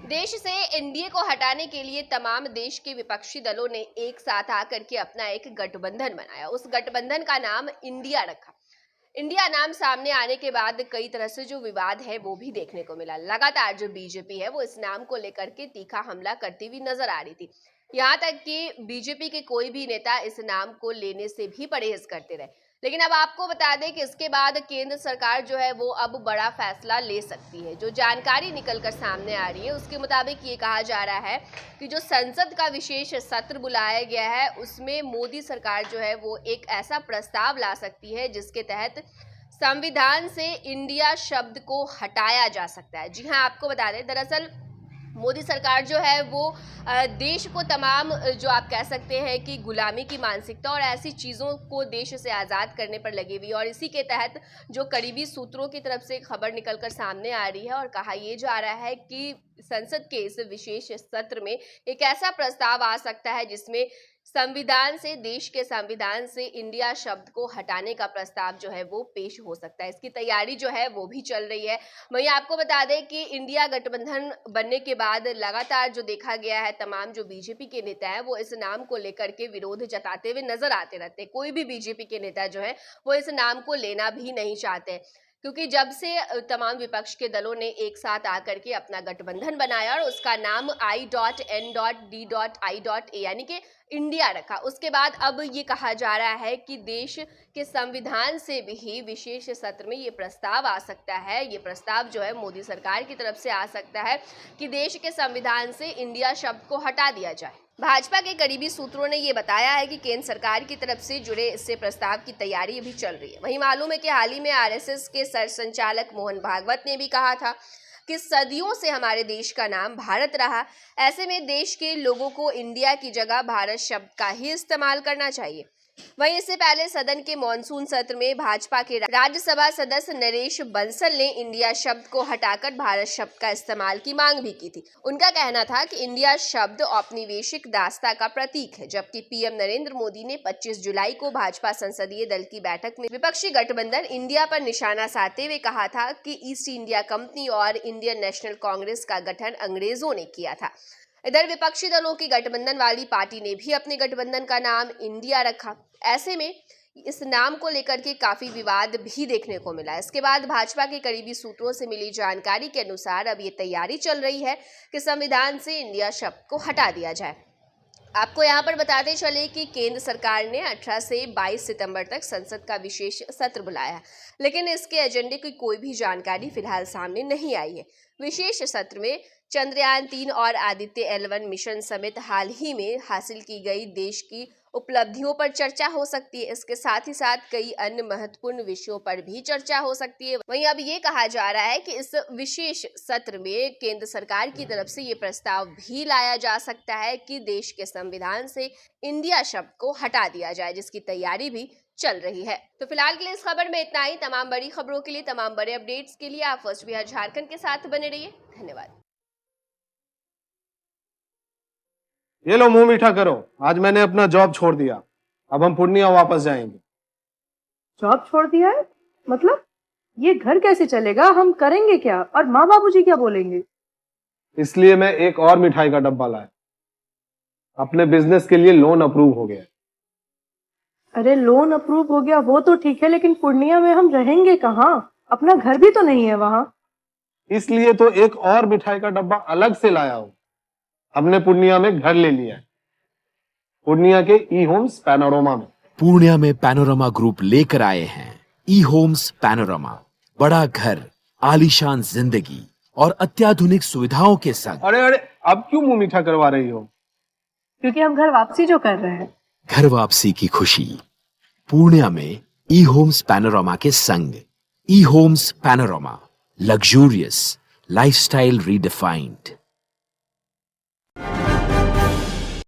देश से एनडीए को हटाने के लिए तमाम देश के विपक्षी दलों ने एक साथ आकर के अपना एक गठबंधन बनाया। उस गठबंधन का नाम इंडिया रखा। इंडिया नाम सामने आने के बाद कई तरह से जो विवाद है वो भी देखने को मिला। लगातार जो बीजेपी है वो इस नाम को लेकर के तीखा हमला करती हुई नजर आ रही थी। यहाँ तक कि बीजेपी के कोई भी नेता इस नाम को लेने से भी परहेज करते रहे। लेकिन अब आपको बता दें कि इसके बाद केंद्र सरकार जो है वो अब बड़ा फैसला ले सकती है। जो जानकारी निकलकर सामने आ रही है उसके मुताबिक ये कहा जा रहा है कि जो संसद का विशेष सत्र बुलाया गया है उसमें मोदी सरकार जो है वो एक ऐसा प्रस्ताव ला सकती है जिसके तहत संविधान से इंडिया शब्द को हटाया जा सकता है। जी हाँ, आपको बता दें, दरअसल मोदी सरकार जो है वो देश को तमाम जो आप कह सकते हैं कि गुलामी की मानसिकता और ऐसी चीज़ों को देश से आज़ाद करने पर लगी हुई, और इसी के तहत जो करीबी सूत्रों की तरफ से खबर निकलकर सामने आ रही है और कहा यह जा रहा है कि संसद के इस विशेष सत्र में एक ऐसा प्रस्ताव आ सकता है जिसमें संविधान से, देश के संविधान से इंडिया शब्द को हटाने का प्रस्ताव जो है वो पेश हो सकता है। इसकी तैयारी जो है वो भी चल रही है। वहीं आपको बता दें कि इंडिया गठबंधन बनने के बाद लगातार जो देखा गया है, तमाम जो बीजेपी के नेता हैं वो इस नाम को लेकर के विरोध जताते हुए नजर आते रहते हैं। कोई भी बीजेपी के नेता जो है वो इस नाम को लेना भी नहीं चाहते, क्योंकि जब से तमाम विपक्ष के दलों ने एक साथ आकर के अपना गठबंधन बनाया और उसका नाम I.N.D.I.A यानी कि इंडिया रखा, उसके बाद अब ये कहा जा रहा है कि देश के संविधान से भी विशेष सत्र में ये प्रस्ताव आ सकता है। ये प्रस्ताव जो है मोदी सरकार की तरफ से आ सकता है कि देश के संविधान से इंडिया शब्द को हटा दिया जाए। भाजपा के करीबी सूत्रों ने ये बताया है कि केंद्र सरकार की तरफ से जुड़े इससे प्रस्ताव की तैयारी अभी चल रही है। वहीं मालूम है कि हाल ही में आरएसएस के सरसंचालक मोहन भागवत ने भी कहा था कि सदियों से हमारे देश का नाम भारत रहा, ऐसे में देश के लोगों को इंडिया की जगह भारत शब्द का ही इस्तेमाल करना चाहिए। वहीं इससे पहले सदन के मॉनसून सत्र में भाजपा के राज्यसभा सदस्य नरेश बंसल ने इंडिया शब्द को हटाकर भारत शब्द का इस्तेमाल की मांग भी की थी। उनका कहना था कि इंडिया शब्द औपनिवेशिक दास्ता का प्रतीक है, जबकि पीएम नरेंद्र मोदी ने 25 जुलाई को भाजपा संसदीय दल की बैठक में विपक्षी गठबंधन इंडिया पर निशाना साधते हुए कहा था कि ईस्ट इंडिया कंपनी और इंडियन नेशनल कांग्रेस का गठन अंग्रेजों ने किया था। इधर विपक्षी दलों की गठबंधन वाली पार्टी ने भी अपने गठबंधन का नाम इंडिया रखा। ऐसे में इस नाम को लेकर के काफी विवाद भी देखने को मिला। इसके बाद भाजपा के करीबी सूत्रों से मिली जानकारी के अनुसार अब ये तैयारी चल रही है कि संविधान से इंडिया शब्द को हटा दिया जाए। आपको यहाँ पर बताते चले कि केंद्र सरकार ने 18 से 22 सितंबर तक संसद का विशेष सत्र बुलाया, लेकिन इसके एजेंडे की कोई भी जानकारी फिलहाल सामने नहीं आई है। विशेष सत्र में चंद्रयान 3 और आदित्य L1 मिशन समेत हाल ही में हासिल की गई देश की उपलब्धियों पर चर्चा हो सकती है। इसके साथ ही साथ कई अन्य महत्वपूर्ण विषयों पर भी चर्चा हो सकती है। वहीं अब ये कहा जा रहा है कि इस विशेष सत्र में केंद्र सरकार की तरफ से ये प्रस्ताव भी लाया जा सकता है कि देश के संविधान से इंडिया शब्द को हटा दिया जाए, जिसकी तैयारी भी चल रही है। तो फिलहाल के लिए इस खबर में इतना ही। तमाम बड़ी खबरों के लिए, तमाम बड़े अपडेट्स के लिए आप फर्स्ट बिहार झारखंड के साथ बने रहिए। धन्यवाद। ये लो, मुंह मीठा करो। आज मैंने अपना जॉब छोड़ दिया, अब हम पूर्णिया वापस जाएंगे। जॉब छोड़ दिया है? मतलब ये घर कैसे चलेगा? हम करेंगे क्या? और माँ बाबूजी क्या बोलेंगे? इसलिए मैं एक और मिठाई का डब्बा लाया। अपने बिजनेस के लिए लोन अप्रूव हो गया। अरे लोन अप्रूव हो गया वो तो ठीक है, लेकिन पूर्णिया में हम रहेंगे कहाँ? अपना घर भी तो नहीं है वहाँ। इसलिए तो एक और मिठाई का डब्बा अलग से लाया हूँ। हमने पूर्णिया में घर ले लिया है, पूर्णिया के ई होम्स पैनोरमा में। पूर्णिया में पैनोरमा ग्रुप लेकर आए हैं ई होम्स पैनोरमा। बड़ा घर, आलीशान जिंदगी और अत्याधुनिक सुविधाओं के संग। अरे अरे, अब क्यों मुंह मीठा करवा रही हो? क्योंकि हम घर वापसी जो कर रहे हैं। घर वापसी की खुशी पूर्णिया में ई होम्स पैनोरमा के संग। E Homes Panorama, luxurious lifestyle redefined.